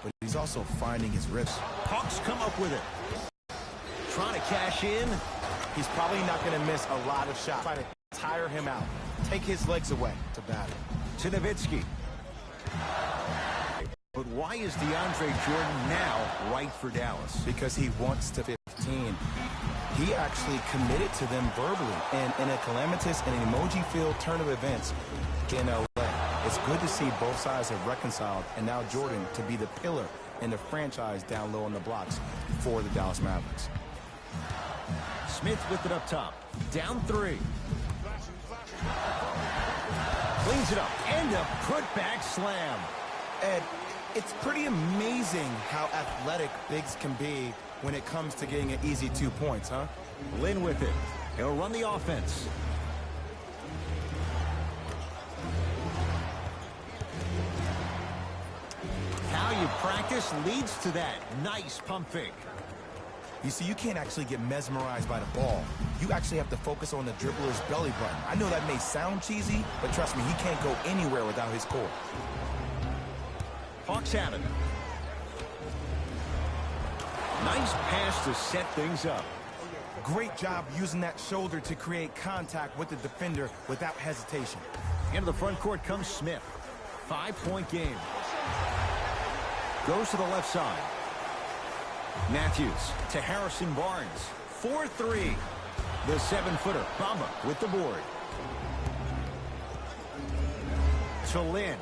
but he's also finding his wrist. Hawks come up with it. Trying to cash in. He's probably not going to miss a lot of shots. Trying to tire him out. Take his legs away to battle. To Nowitzki. But why is DeAndre Jordan now right for Dallas? Because he wants to 15. He actually committed to them verbally. And in a calamitous and emoji-filled turn of events in LA, it's good to see both sides have reconciled, and now Jordan to be the pillar in the franchise down low on the blocks for the Dallas Mavericks. Smith with it up top. Down 3. Cleans it up. And a put-back slam. Ed, it's pretty amazing how athletic bigs can be when it comes to getting an easy 2 points, huh? Lynn with it. He'll run the offense. How you practice leads to that. Nice pump fake. You see, you can't actually get mesmerized by the ball. You actually have to focus on the dribbler's belly button. I know that may sound cheesy, but trust me, he can't go anywhere without his core. Hawks have it. Nice pass to set things up. Great job using that shoulder to create contact with the defender without hesitation. Into the front court comes Smith. 5-point game. Goes to the left side. Matthews to Harrison Barnes. 4-3. The 7-footer, Bamba with the board. To Lynn.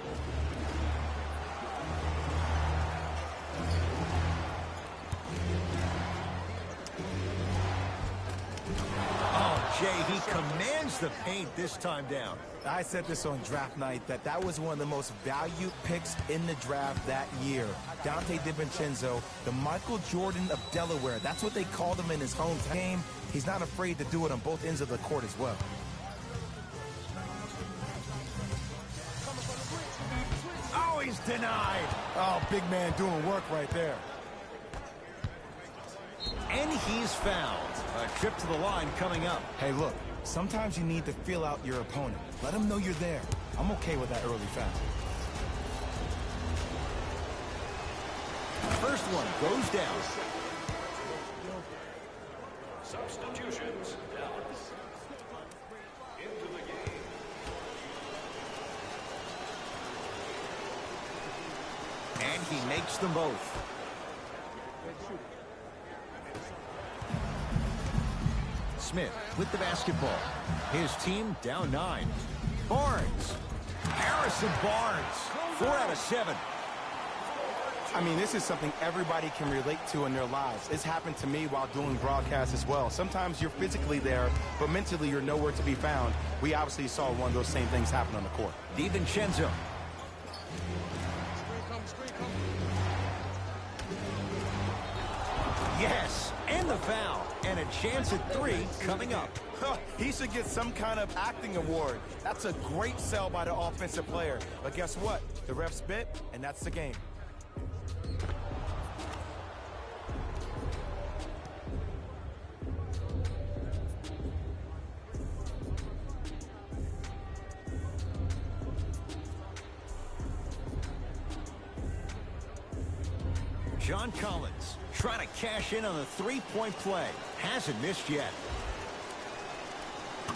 Oh, Jay, he commands the paint this time down. I said this on draft night that was one of the most valued picks in the draft that year. Dante DiVincenzo, the Michael Jordan of Delaware. That's what they called him in his home game. He's not afraid to do it on both ends of the court as well. Oh, he's denied. Oh, big man doing work right there. And he's fouled. A trip to the line coming up. Hey, look, sometimes you need to feel out your opponent. Let him know you're there. I'm okay with that early foul. First one goes down. Substitutions. Dallas. Into the game. And he makes them both. Smith with the basketball. His team down 9. Barnes. Harrison Barnes. 4 out of 7. I mean, this is something everybody can relate to in their lives. It's happened to me while doing broadcasts as well. Sometimes you're physically there, but mentally you're nowhere to be found. We obviously saw one of those same things happen on the court. DiVincenzo. Yes, and the foul. And a chance at 3 coming up. He should get some kind of acting award. That's a great sell by the offensive player. But guess what? The ref spit, and that's the game. John Collins trying to cash in on the 3-point play. Hasn't missed yet.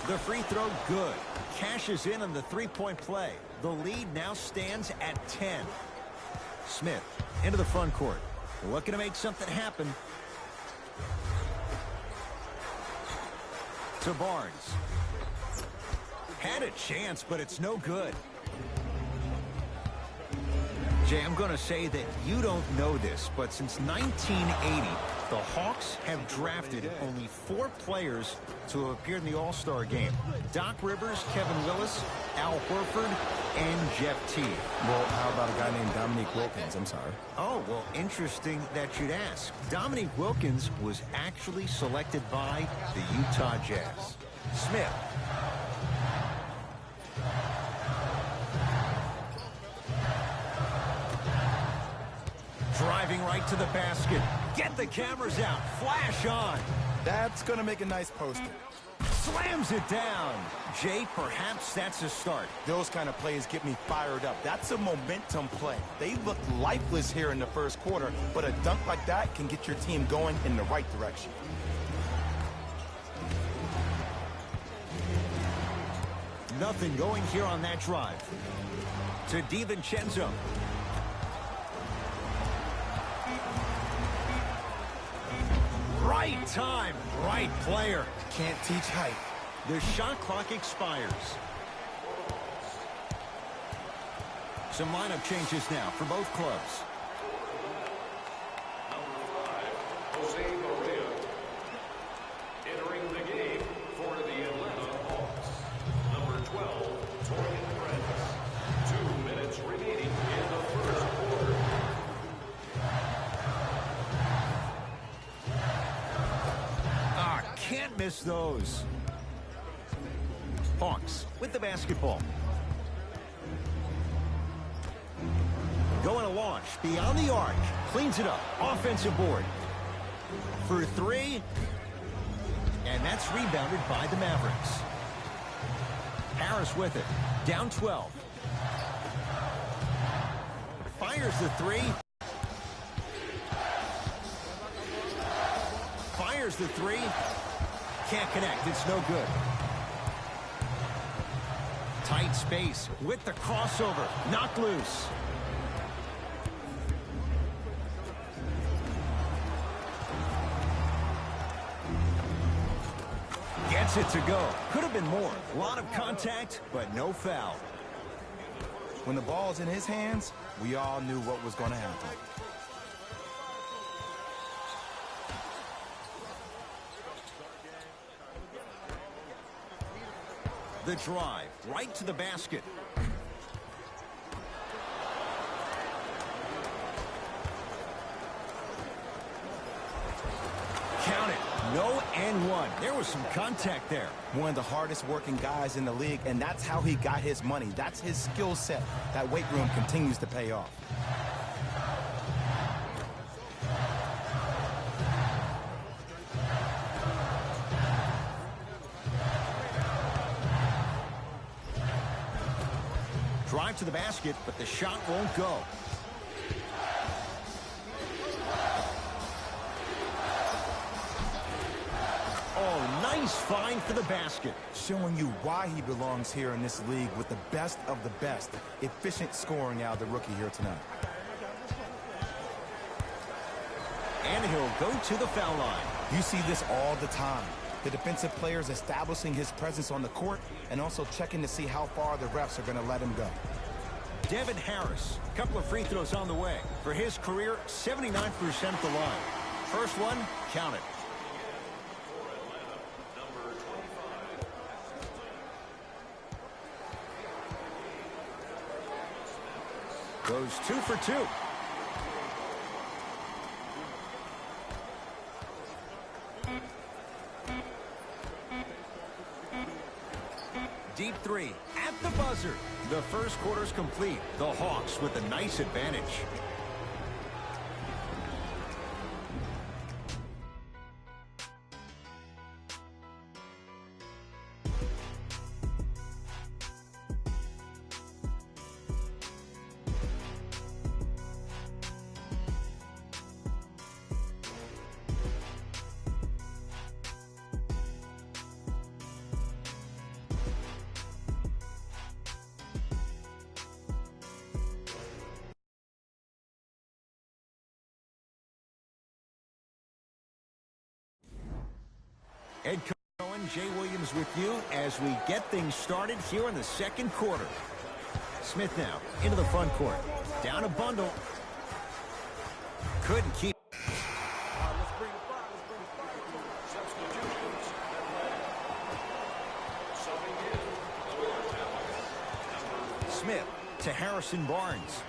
The free throw good. Cashes in on the 3-point play. The lead now stands at 10. Smith into the front court. Looking to make something happen. To Barnes. Had a chance, but it's no good. Jay, I'm going to say that you don't know this, but since 1980, the Hawks have drafted only 4 players to have appeared in the All-Star game. Doc Rivers, Kevin Willis, Al Horford, and Jeff Teague. Well, how about a guy named Dominique Wilkins? I'm sorry. Oh, well, interesting that you'd ask. Dominique Wilkins was actually selected by the Utah Jazz. Smith. Driving right to the basket. Get the cameras out. Flash on. That's going to make a nice poster. Slams it down. Jay, perhaps that's a start. Those kind of plays get me fired up. That's a momentum play. They looked lifeless here in the first quarter, but a dunk like that can get your team going in the right direction. Nothing going here on that drive. To DiVincenzo. Right time, right player. Can't teach height. The shot clock expires. Some lineup changes now for both clubs. Jose Maria entering the game for the Atlanta Hawks. Number 12, Torian Prince. 2 minutes remaining in the first quarter. Can't miss those. Hawks with the basketball. Going to launch beyond the arc. Cleans it up. Offensive board. For three. And that's rebounded by the Mavericks. Harris with it. Down 12. Fires the three. Fires the three. Can't connect. It's no good. Tight space with the crossover. Knocked loose. Gets it to go. Could have been more. A lot of contact, but no foul. When the ball's in his hands, we all knew what was going to happen. The drive, right to the basket. Count it. No and one. There was some contact there. One of the hardest working guys in the league, and that's how he got his money. That's his skill set. That weight room continues to pay off. Drive to the basket, but the shot won't go. Oh, nice find for the basket. Showing you why he belongs here in this league with the best of the best. Efficient scoring out of the rookie here tonight. And he'll go to the foul line. You see this all the time. The defensive players establishing his presence on the court and also checking to see how far the refs are going to let him go. Devin Harris, a couple of free throws on the way. For his career, 79% at the line. First one, count it. Goes 2 for 2. Deep three at the buzzer. The first quarter's complete. The Hawks with a nice advantage. Ed Cohen, Jay Williams with you as we get things started here in the second quarter. Smith now into the front court. Down a bundle. Couldn't keep. Substitutions. Subbing in. Smith to Harrison Barnes.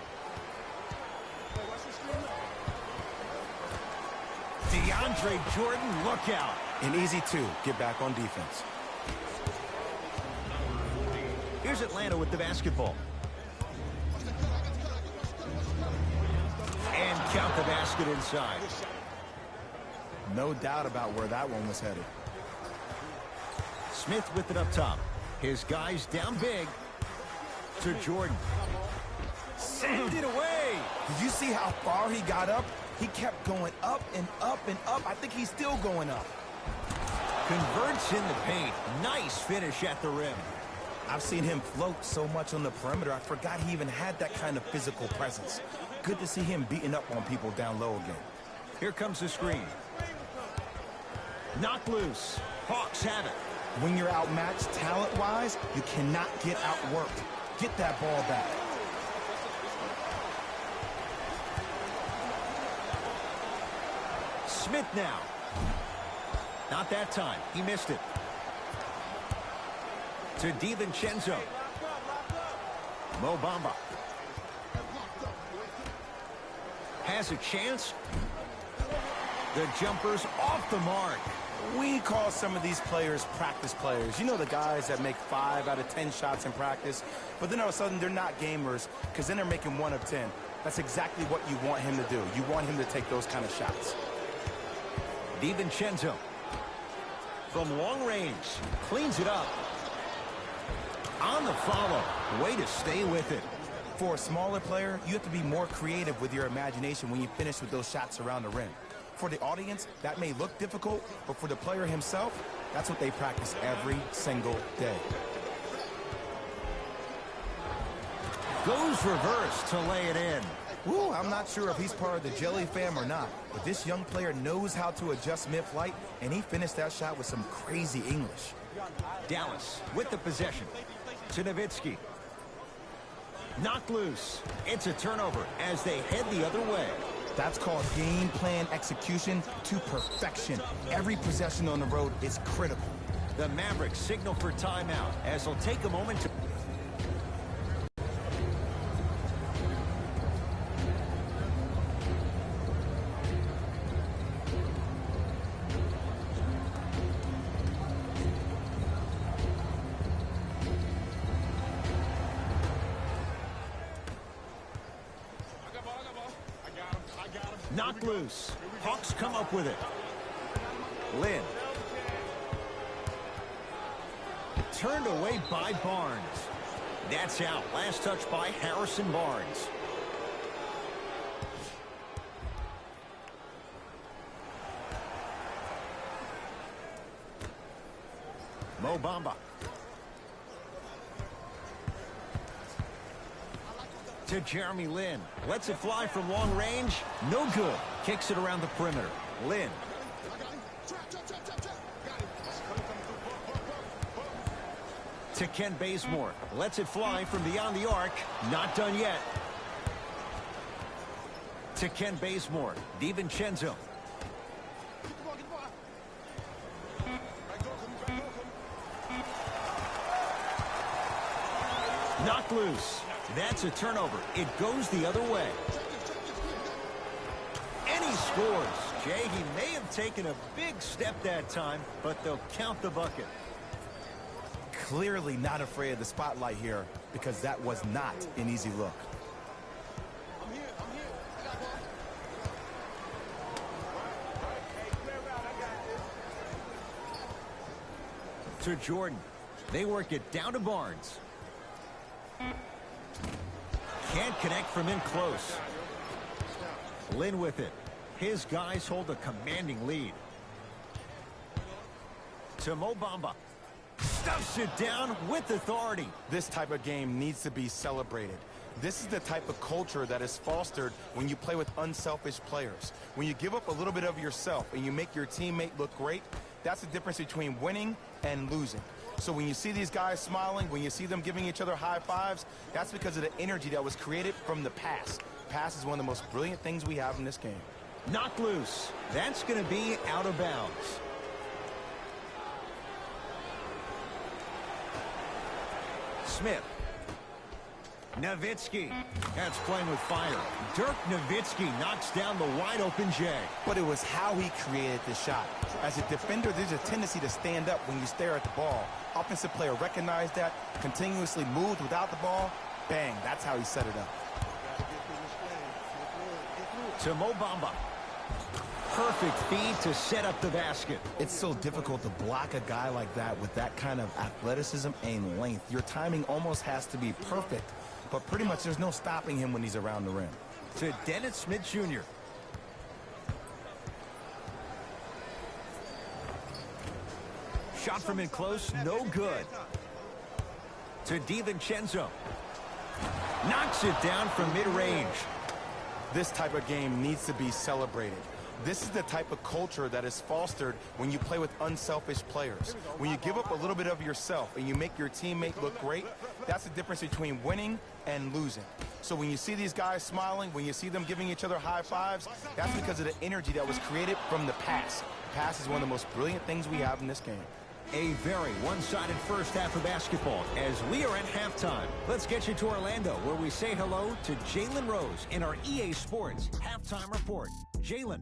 DeAndre Jordan, look out. An easy two. Get back on defense. Here's Atlanta with the basketball. And count the basket inside. No doubt about where that one was headed. Smith with it up top. His guys down big to Jordan. Send it away. Did you see how far he got up? He kept going up and up and up. I think he's still going up. Converts in the paint. Nice finish at the rim. I've seen him float so much on the perimeter, I forgot he even had that kind of physical presence. Good to see him beating up on people down low again. Here comes the screen. Knocked loose. Hawks have it. When you're outmatched talent-wise, you cannot get outworked. Get that ball back. Smith now. Not that time. He missed it. To DiVincenzo. Mo Bamba. Has a chance. The jumper's off the mark. We call some of these players practice players. You know, the guys that make 5 out of 10 shots in practice, but then all of a sudden they're not gamers because then they're making 1 of 10. That's exactly what you want him to do. You want him to take those kind of shots. DiVincenzo. From long range. Cleans it up. On the follow. Way to stay with it. For a smaller player, you have to be more creative with your imagination when you finish with those shots around the rim. For the audience, that may look difficult, but for the player himself, that's what they practice every single day. Goes reverse to lay it in. Ooh, I'm not sure if he's part of the Jelly fam or not, but this young player knows how to adjust mid-flight, and he finished that shot with some crazy English. Dallas with the possession. To Nowitzki. Knocked loose. It's a turnover as they head the other way. That's called game plan execution to perfection. Every possession on the road is critical. The Mavericks signal for timeout as they'll take a moment to... Knocked loose. Hawks come up with it. Lynn. Turned away by Barnes. That's out. Last touch by Harrison Barnes. Mo Bamba. To Jeremy Lin. Lets it fly from long range. No good. Kicks it around the perimeter. Lin. To Ken Bazemore. Lets it fly from beyond the arc. Not done yet. To Ken Bazemore. DiVincenzo. Knocked loose. That's a turnover. It goes the other way. And he scores. Jay, he may have taken a big step that time, but they'll count the bucket. Clearly not afraid of the spotlight here because that was not an easy look. To Jordan. They work it down to Barnes. Can't connect from in close. Lynn with it. His guys hold a commanding lead. To Mo Bamba. Stuffs it down with authority. This type of game needs to be celebrated. This is the type of culture that is fostered when you play with unselfish players. When you give up a little bit of yourself and you make your teammate look great, that's the difference between winning and losing. So when you see these guys smiling, when you see them giving each other high fives, that's because of the energy that was created from the pass. Pass is one of the most brilliant things we have in this game. Knocked loose. That's going to be out of bounds. Smith. Nowitzki. That's playing with fire. Dirk Nowitzki knocks down the wide-open Jay. But it was how he created the shot. As a defender, there's a tendency to stand up when you stare at the ball. Offensive player recognized that, continuously moved without the ball. Bang, that's how he set it up. To Mo Bamba. perfect feed to set up the basket. It's so difficult to block a guy like that with that kind of athleticism and length. Your timing almost has to be perfect, but pretty much there's no stopping him when he's around the rim. To Dennis Smith Jr. Shot from in close, no good. To DiVincenzo. Knocks it down from mid-range. This type of game needs to be celebrated. This is the type of culture that is fostered when you play with unselfish players. When you give up a little bit of yourself and you make your teammate look great, that's the difference between winning and losing. So when you see these guys smiling, when you see them giving each other high fives, that's because of the energy that was created from the pass. Pass is one of the most brilliant things we have in this game. A very one-sided first half of basketball as we are at halftime. Let's get you to Orlando, where we say hello to Jalen Rose in our EA Sports Halftime Report. Jalen.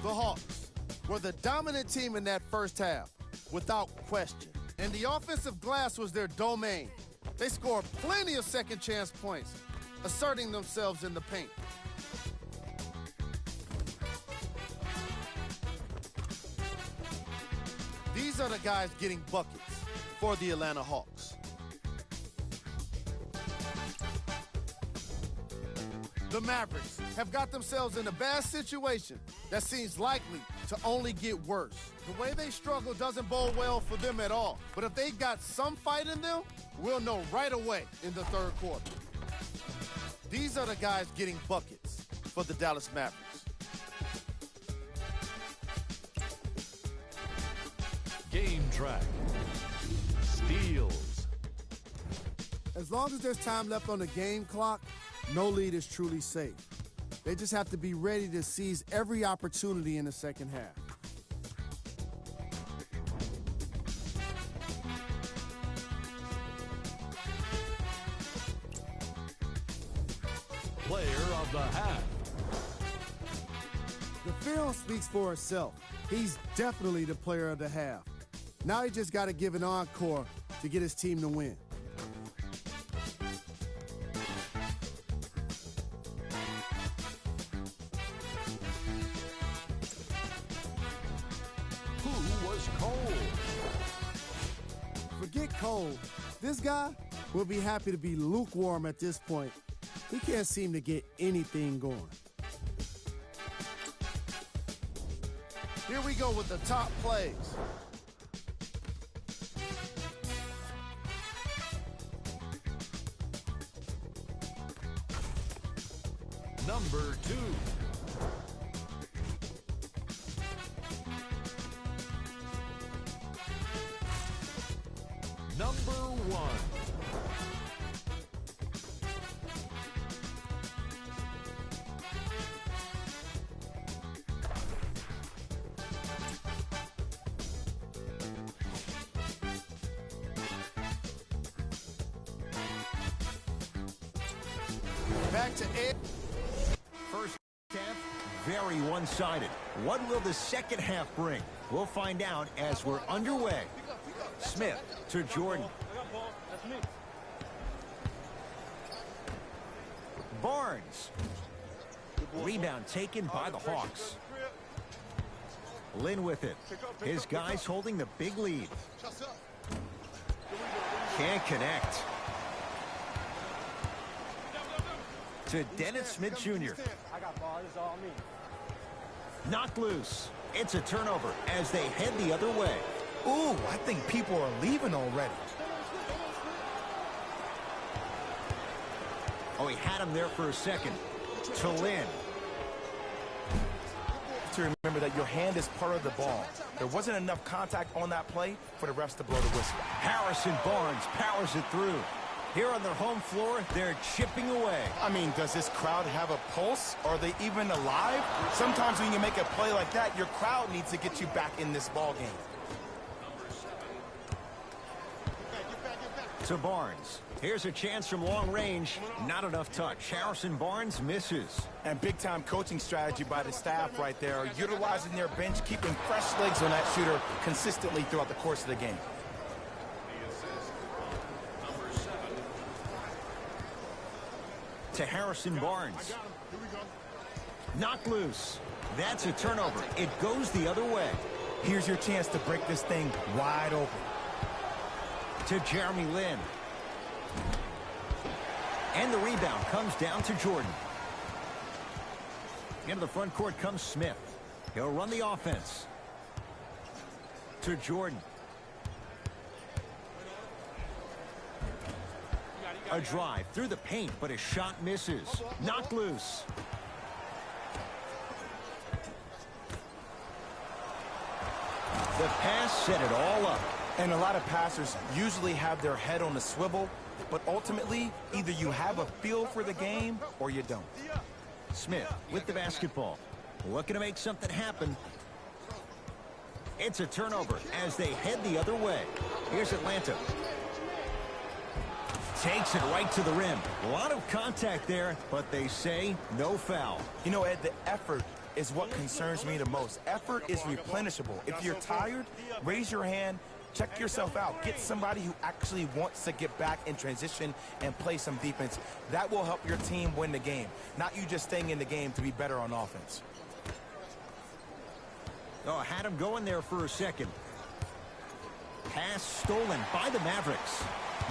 The Hawks were the dominant team in that first half, without question. And the offensive glass was their domain. They scored plenty of second chance points, asserting themselves in the paint. These are the guys getting buckets for the Atlanta Hawks. The Mavericks have got themselves in a bad situation that seems likely to only get worse. The way they struggle doesn't bode well for them at all. But if they got some fight in them, we'll know right away in the third quarter. These are the guys getting buckets for the Dallas Mavericks. Game track. Steals. As long as there's time left on the game clock, no lead is truly safe. They just have to be ready to seize every opportunity in the second half. Player of the half. The film speaks for itself. He's definitely the player of the half. Now he just got to give an encore to get his team to win. Forget cold. This guy will be happy to be lukewarm at this point. He can't seem to get anything going. Here we go with the top plays. Number 2. Number 1. Back to Ed. First half, very one-sided. What will the second half bring? We'll find out as we're underway. Smith to Jordan. Barnes. Rebound taken by the Hawks. Lynn with it. His guys holding the big lead. Can't connect. To Dennis Smith Jr. Knocked loose. It's a turnover as they head the other way. Ooh, I think people are leaving already. Oh, he had him there for a second. To Lynn. To remember that your hand is part of the ball. There wasn't enough contact on that play for the refs to blow the whistle. Harrison Barnes powers it through. Here on their home floor, they're chipping away. I mean, does this crowd have a pulse? Are they even alive? Sometimes when you make a play like that, your crowd needs to get you back in this ball game. To Barnes. Here's a chance from long range. Not enough touch. Harrison Barnes misses. And big-time coaching strategy by the staff right there, utilizing their bench, keeping fresh legs on that shooter consistently throughout the course of the game. To Harrison Barnes. Knocked loose. That's a turnover. It goes the other way. Here's your chance to break this thing wide open. To Jeremy Lin. And the rebound comes down to Jordan. Into the front court comes Smith. He'll run the offense. To Jordan. A drive through the paint, but his shot misses. Knocked loose. The pass set it all up. And a lot of passers usually have their head on a swivel, but ultimately, either you have a feel for the game or you don't. Smith with the basketball. Looking to make something happen. It's a turnover as they head the other way. Here's Atlanta. Takes it right to the rim. A lot of contact there, but they say no foul. You know, Ed, the effort is what concerns me the most. Effort is replenishable. If you're tired, raise your hand, check yourself out. Get somebody who actually wants to get back in transition and play some defense. That will help your team win the game, not you just staying in the game to be better on offense. Oh, had him going there for a second. Pass stolen by the Mavericks.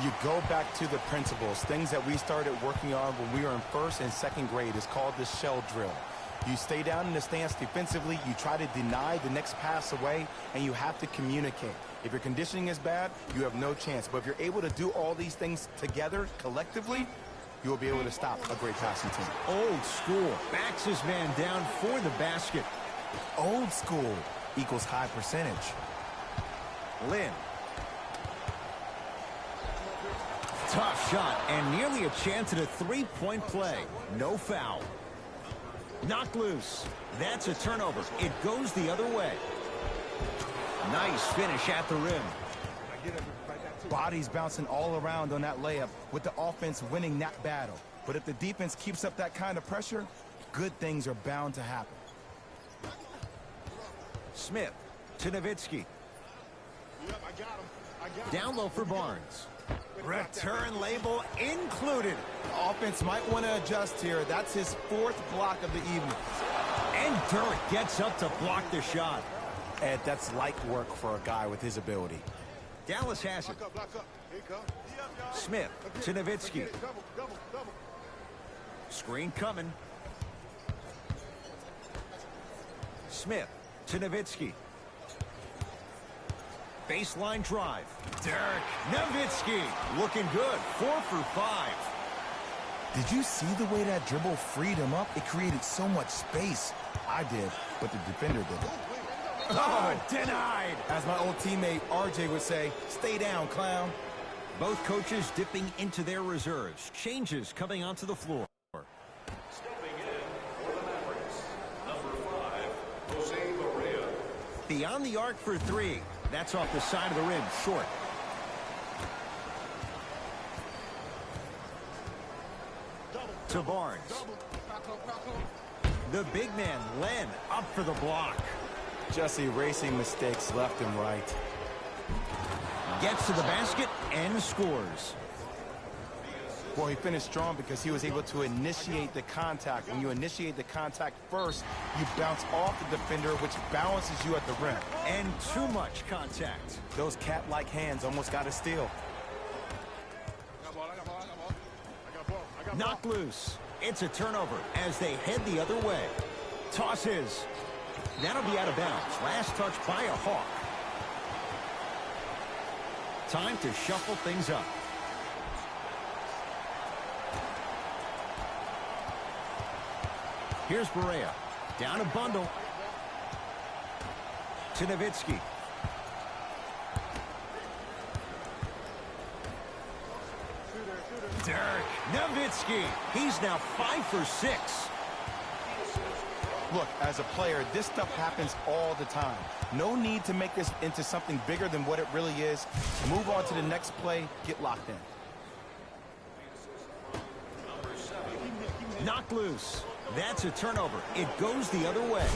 You go back to the principles, things that we started working on when we were in first and second grade. Is called the shell drill. You stay down in the stance defensively, you try to deny the next pass away, and you have to communicate. If your conditioning is bad, you have no chance. But if you're able to do all these things together, collectively, you will be able to stop a great passing team. Old school. Backs his man down for the basket. Old school equals high percentage. Lin. Tough shot and nearly a chance at a three-point play. No foul. Knocked loose. That's a turnover. It goes the other way. Nice finish at the rim. Bodies bouncing all around on that layup with the offense winning that battle. But if the defense keeps up that kind of pressure, good things are bound to happen. Smith to Nowitzki. Down low for Barnes. Return label included. The offense might want to adjust here. That's his fourth block of the evening. And Dirk gets up to block the shot. Ed, that's light work for a guy with his ability. Dallas has it. Smith to Nowitzki. Screen coming. Smith to Nowitzki. Baseline drive. Dirk Nowitzki looking good. 4 for 5. Did you see the way that dribble freed him up? It created so much space. I did, but the defender didn't. Oh, denied. As my old teammate RJ would say, stay down, clown. Both coaches dipping into their reserves. Changes coming onto the floor. Stepping in for the Mavericks, number 5, Jose Maria. Beyond the arc for 3. That's off the side of the rim, short. To Barnes. The big man, Len, up for the block. Just erasing mistakes left and right. Gets to the basket and scores. Well, he finished strong because he was able to initiate the contact. When you initiate the contact first, you bounce off the defender, which balances you at the rim. And too much contact. Those cat-like hands almost got a steal. Knocked loose. It's a turnover as they head the other way. Tosses. That'll be out of bounds. Last touch by a Hawk. Time to shuffle things up. Here's Barea. Down a bundle. To Nowitzki. Dirk Nowitzki. He's now 5 for 6. Look, as a player, this stuff happens all the time. No need to make this into something bigger than what it really is. Move on to the next play, get locked in. Knocked loose. That's a turnover. It goes the other way.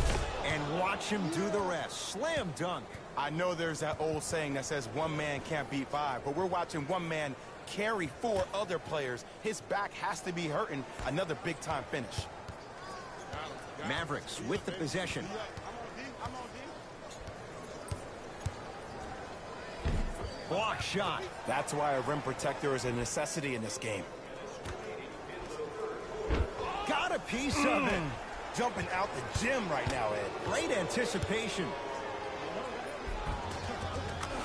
And watch him do the rest. Slam dunk. I know there's that old saying that says one man can't beat five, but we're watching one man carry four other players. His back has to be hurting. Another big-time finish. Mavericks with the possession. Block shot. That's why a rim protector is a necessity in this game. Got a piece of it. Jumping out the gym right now, Ed. Great anticipation.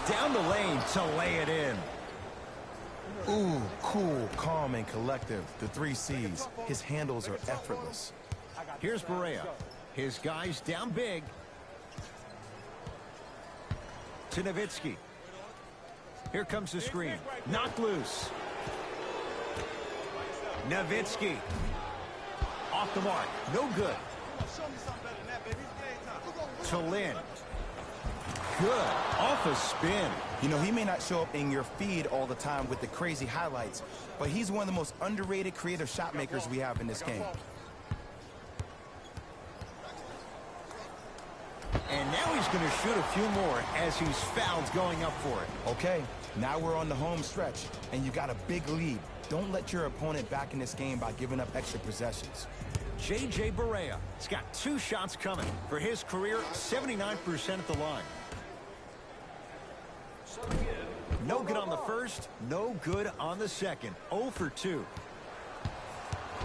Down the lane to lay it in. Ooh, cool, calm, and collective. The 3 C's. His handles are effortless. Here's Barea. His guys down big. To Nowitzki. Here comes the screen. Knocked loose. Nowitzki. Off the mark. No good. To Lynn. Good. Off a spin. You know, he may not show up in your feed all the time with the crazy highlights, but he's one of the most underrated creative shot makers we have in this game. And now he's going to shoot a few more as he's fouled going up for it. Okay, now we're on the home stretch, and you got a big lead. Don't let your opponent back in this game by giving up extra possessions. J.J. Barea has got 2 shots coming. For his career, 79% at the line. No good on the first, no good on the second. 0 for 2.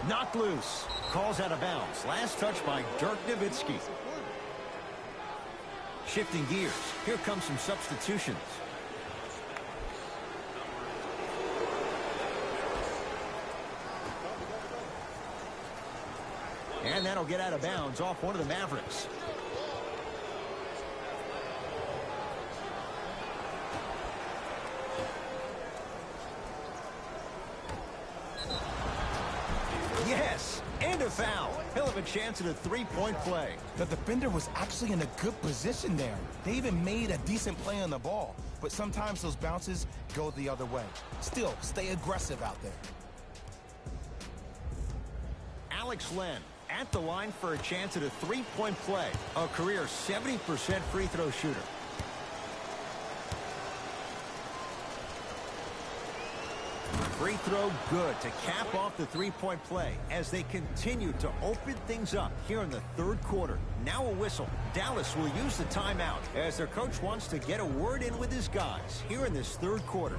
Knocked loose. Calls out of bounds. Last touch by Dirk Nowitzki. Shifting gears. Here comes some substitutions. And that'll get out of bounds off one of the Mavericks. Yes, and a foul. He'll have a chance at a 3-point play. The defender was actually in a good position there. They even made a decent play on the ball, but sometimes those bounces go the other way. Still, stay aggressive out there. Alex Len at the line for a chance at a 3-point play. A career 70% free throw shooter. Free throw good to cap off the 3-point play as they continue to open things up here in the 3rd quarter. Now a whistle. Dallas will use the timeout as their coach wants to get a word in with his guys here in this 3rd quarter.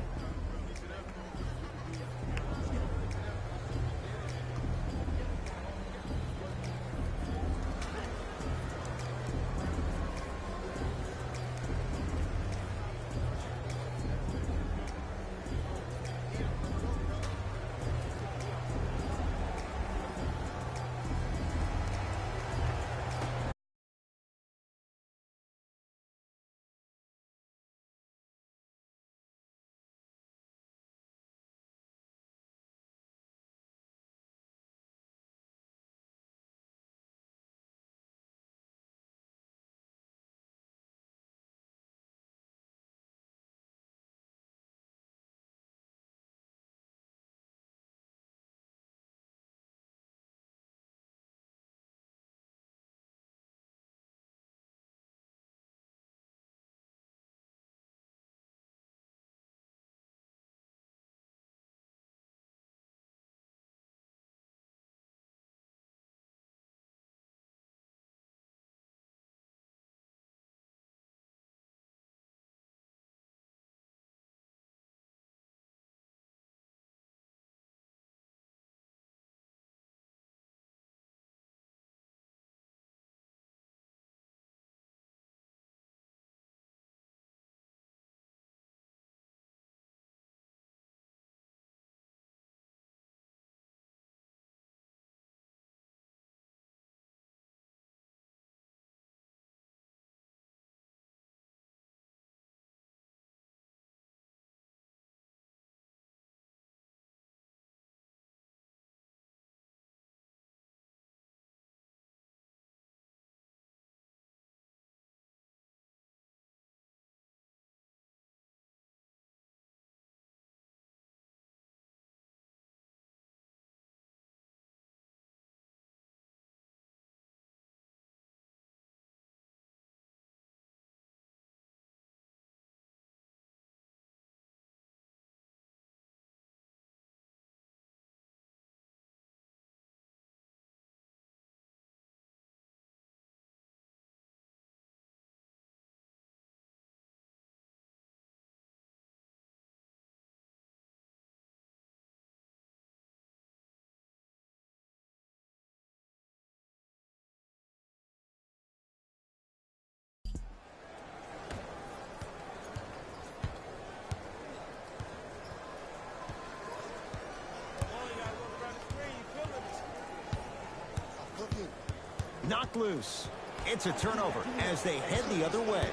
Knocked loose. It's a turnover as they head the other way.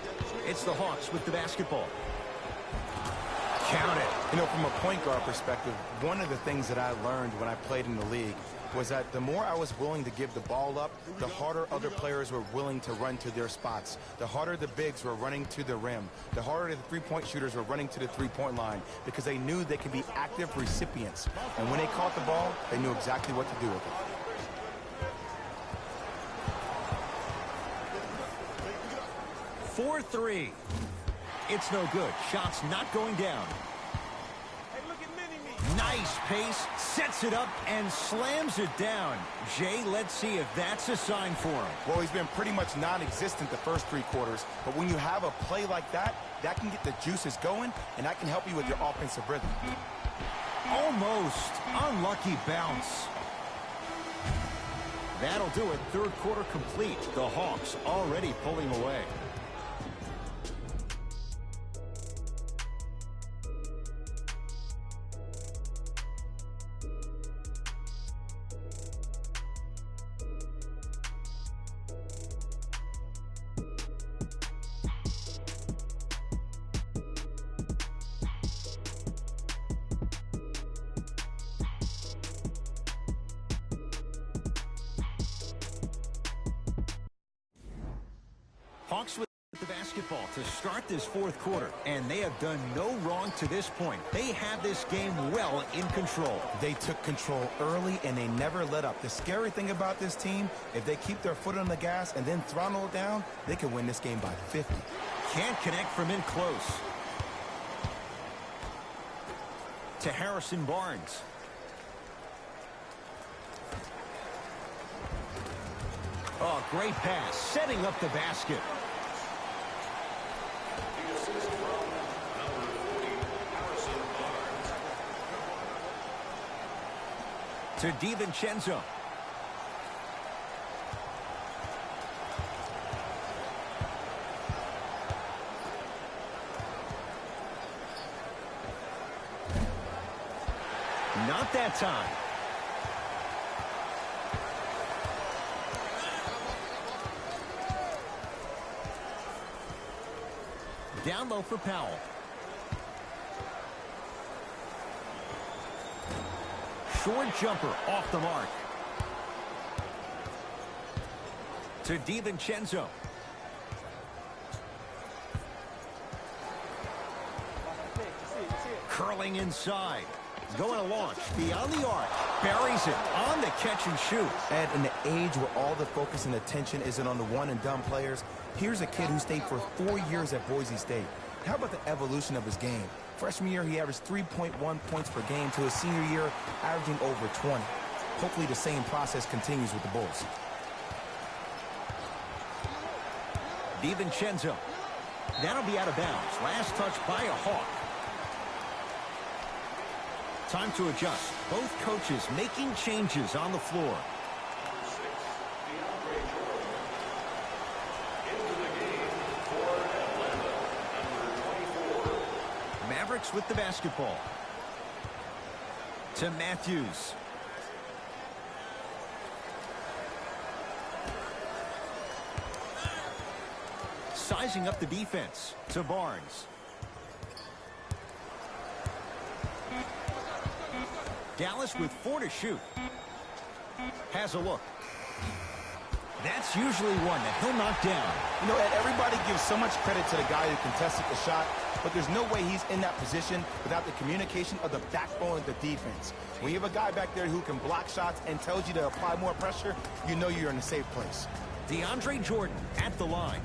It's the Hawks with the basketball. Count it. You know, from a point guard perspective, one of the things that I learned when I played in the league was that the more I was willing to give the ball up, the harder other players were willing to run to their spots. The harder the bigs were running to the rim. The harder the three-point shooters were running to the three-point line because they knew they could be active recipients. And when they caught the ball, they knew exactly what to do with it. 4-3. It's no good. Shot's not going down. Nice pace, sets it up, and slams it down. Jay, let's see if that's a sign for him. Well, he's been pretty much non-existent the first 3 quarters, but when you have a play like that, that can get the juices going, and that can help you with your offensive rhythm. Almost. Unlucky bounce. That'll do it. Third quarter complete. The Hawks already pulling away. Hawks with the basketball to start this fourth quarter, and they have done no wrong to this point. They have this game well in control. They took control early, and they never let up. The scary thing about this team, if they keep their foot on the gas and then throttle it down, they can win this game by 50. Can't connect from in close. To Harrison Barnes. Oh, great pass, setting up the basket. The assist from number 40, Harrison Barnes. To DiVincenzo. Not that time. Down low for Powell. Short jumper off the mark. To DiVincenzo. Curling inside. Going to launch beyond the arc. Buries it on the catch and shoot. And in the age where all the focus and attention isn't on the one-and-done players, here's a kid who stayed for 4 years at Boise State. How about the evolution of his game? Freshman year, he averaged 3.1 points per game to his senior year, averaging over 20. Hopefully the same process continues with the Bulls. DiVincenzo. That'll be out of bounds. Last touch by a Hawk. Time to adjust. Both coaches making changes on the floor. Mavericks with the basketball. To Matthews. Sizing up the defense. To Barnes. Dallas with 4 to shoot. Has a look. That's usually one that he'll knock down. You know, Ed, everybody gives so much credit to the guy who contested the shot, but there's no way he's in that position without the communication of the backbone of the defense. When you have a guy back there who can block shots and tells you to apply more pressure, you know you're in a safe place. DeAndre Jordan at the line.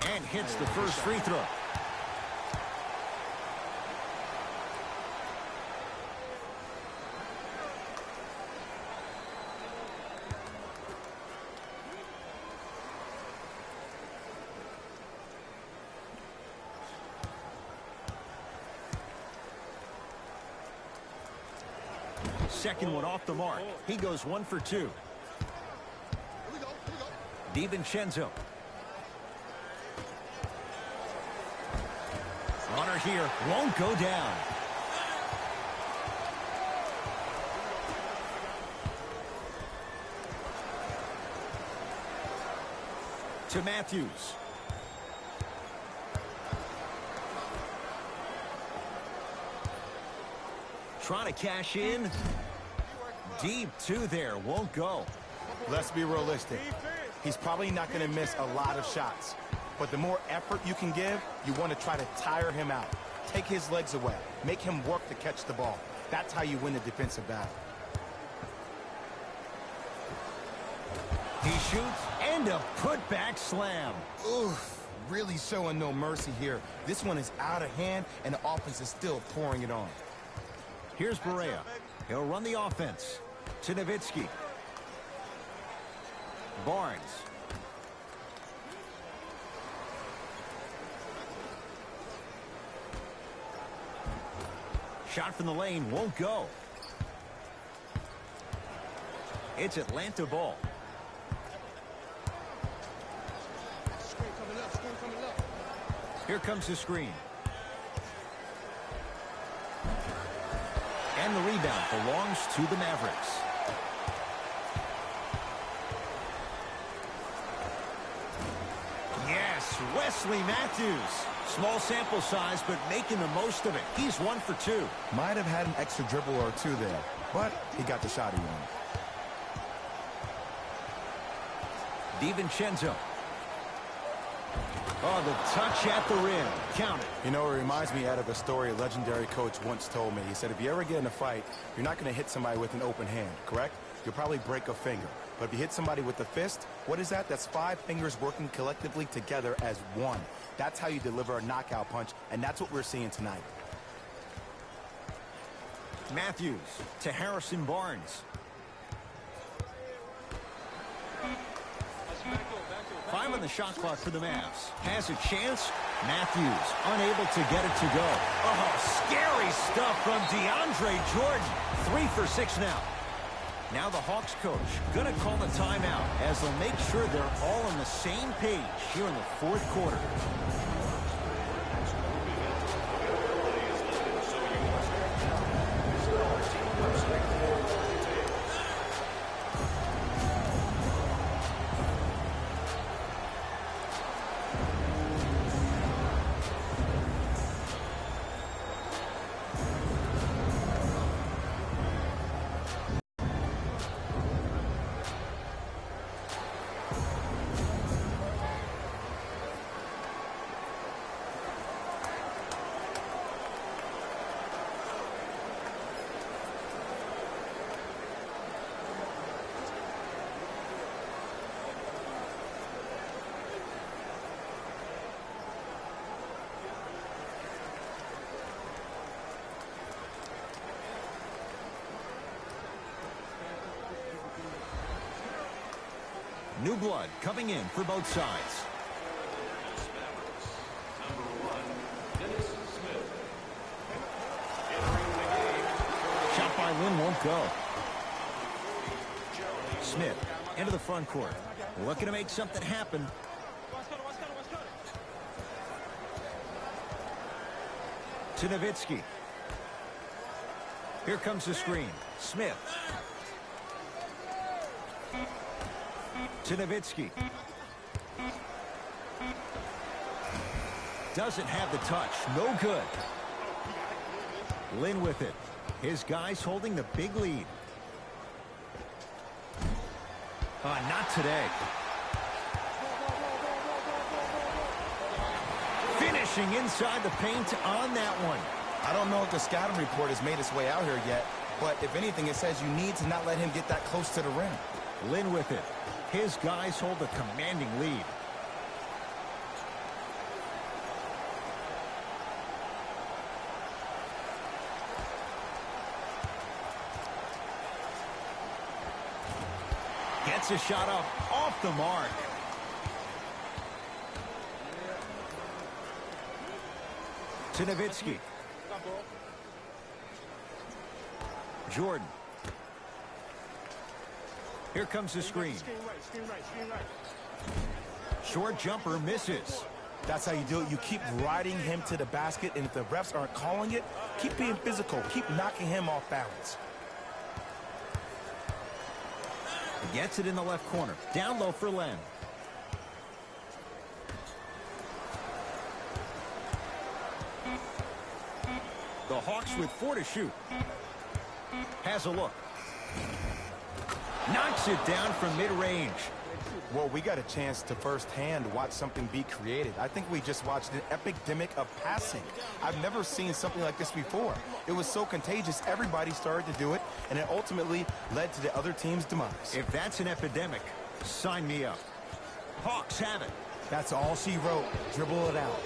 And hits the first free throw. Second one off the mark. He goes 1 for 2. Runner here won't go down. To Matthews. Trying to cash in. Deep two there, won't go. Let's be realistic. He's probably not going to miss a lot of shots. But the more effort you can give, you want to try to tire him out. Take his legs away. Make him work to catch the ball. That's how you win the defensive battle. He shoots, and a putback slam. Oof, really showing no mercy here. This one is out of hand, and the offense is still pouring it on. Here's Barea. He'll run the offense. To Nowitzki. Barnes. Shot from the lane won't go. It's Atlanta ball. Here comes the screen. And the rebound belongs to the Mavericks. Yes, Wesley Matthews. Small sample size, but making the most of it. He's 1 for 2. Might have had an extra dribble or two there, but he got the shot he wanted. DiVincenzo. Oh, the touch at the rim. Count it. You know, it reminds me out of a story a legendary coach once told me. He said, if you ever get in a fight, you're not going to hit somebody with an open hand, correct? You'll probably break a finger. But if you hit somebody with a fist, what is that? That's 5 fingers working collectively together as one. That's how you deliver a knockout punch, and that's what we're seeing tonight. Matthews to Harrison Barnes. 5 on the shot clock for the Mavs. Has a chance. Matthews unable to get it to go. Oh, scary stuff from DeAndre Jordan. 3 for 6 now. Now the Hawks coach going to call a timeout as they'll make sure they're all on the same page here in the 4th quarter. New blood coming in for both sides. Shot by Lin won't go. Smith into the front court. Looking to make something happen. To Nowitzki. Here comes the screen. Smith. To Nowitzki. Doesn't have the touch. No good. Lin with it. His guys holding the big lead. Not today. Finishing inside the paint on that one. I don't know if the scouting report has made its way out here yet, but if anything, it says you need to not let him get that close to the rim. Lin with it. His guys hold a commanding lead. Gets a shot up off the mark. To Nowitzki. Jordan. Here comes the screen. Short jumper misses. That's how you do it. You keep riding him to the basket, and if the refs aren't calling it, keep being physical. Keep knocking him off balance. He gets it in the left corner. Down low for Len. The Hawks with 4 to shoot. Has a look. Knocks it down from mid-range. Well, we got a chance to firsthand watch something be created. I think we just watched an epidemic of passing. I've never seen something like this before. It was so contagious, everybody started to do it, and it ultimately led to the other team's demise. If that's an epidemic, sign me up. Hawks have it. That's all she wrote. Dribble it out.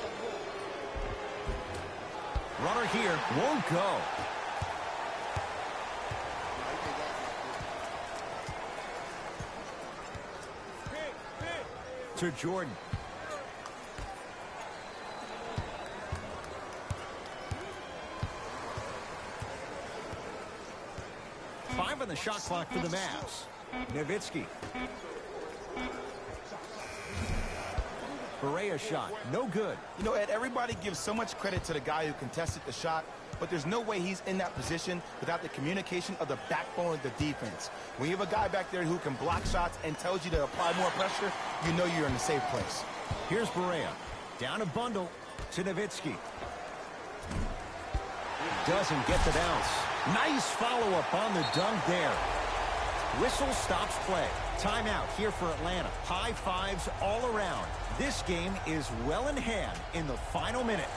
Runner here won't go. To Jordan. Five on the shot clock for the Mavs. Nowitzki. Barea shot, no good. You know, Ed, everybody gives so much credit to the guy who contested the shot, but there's no way he's in that position without the communication of the backbone of the defense. When you have a guy back there who can block shots and tells you to apply more pressure, you know you're in a safe place. Here's Barea. Down a bundle to Nowitzki. Doesn't get the bounce. Nice follow-up on the dunk there. Whistle stops play. Timeout here for Atlanta. High fives all around. This game is well in hand in the final minute.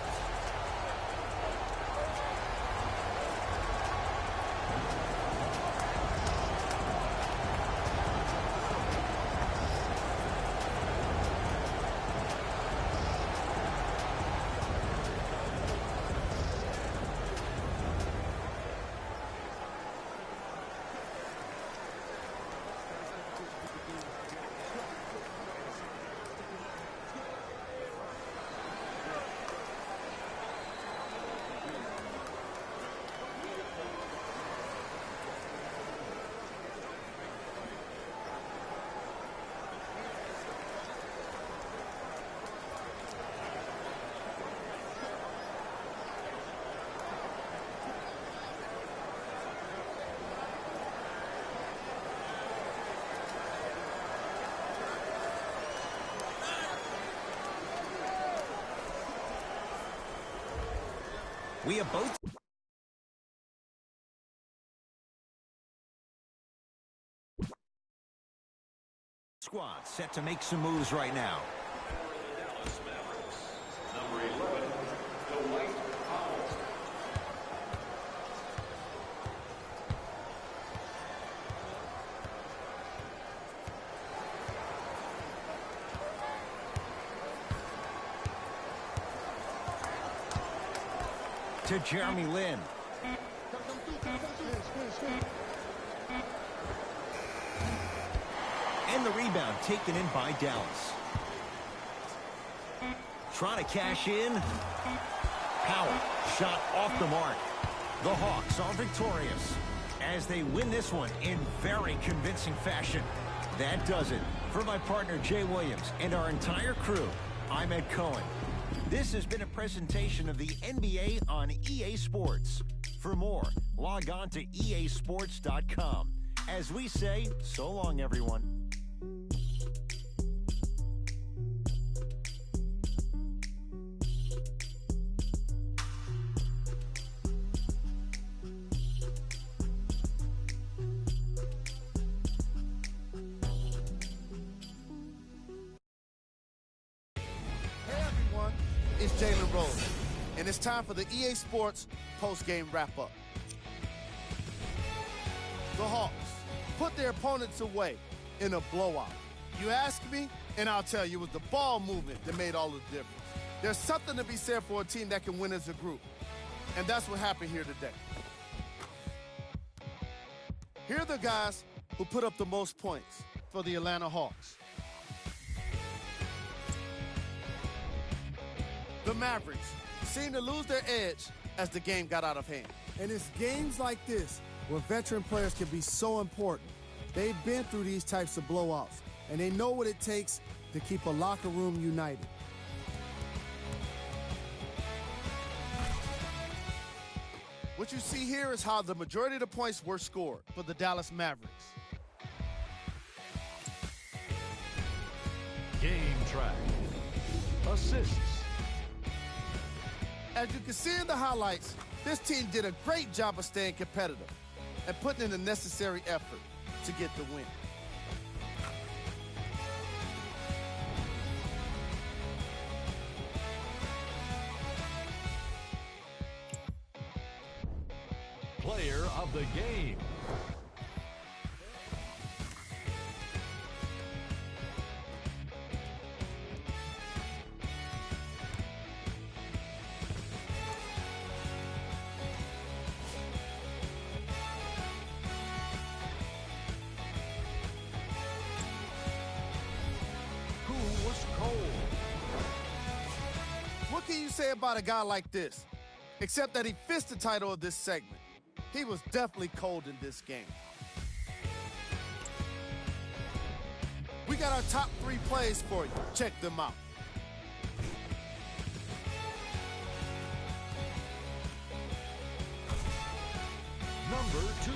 We have both squads set to make some moves right now. Dallas Mavericks, number 11, Dwight Powell. To Jeremy Lin. And the rebound taken in by Dallas. Trying to cash in. Powell, shot off the mark. The Hawks are victorious as they win this one in very convincing fashion. That does it. For my partner Jay Williams and our entire crew, I'm Ed Cohen. This has been a presentation of the NBA on EA Sports. For more, log on to easports.com. As we say, so long, everyone. And it's time for the EA Sports post-game wrap-up. The Hawks put their opponents away in a blowout. You ask me, and I'll tell you, it was the ball movement that made all the difference. There's something to be said for a team that can win as a group, and that's what happened here today. Here are the guys who put up the most points for the Atlanta Hawks. The Mavericks seemed to lose their edge as the game got out of hand. And it's games like this where veteran players can be so important. They've been through these types of blowouts, and they know what it takes to keep a locker room united. What you see here is how the majority of the points were scored for the Dallas Mavericks. Game track. Assists. As you can see in the highlights, this team did a great job of staying competitive and putting in the necessary effort to get the win. Player of the game. Who was cold? What can you say about a guy like this? Except that he fits the title of this segment. He was definitely cold in this game. We got our top 3 plays for you. Check them out. Number 2.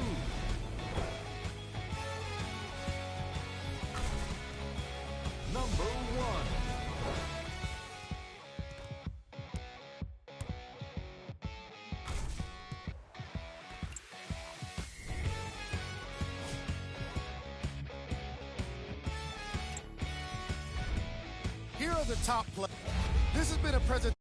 Number 1. Here are the top plays. This has been a presentation.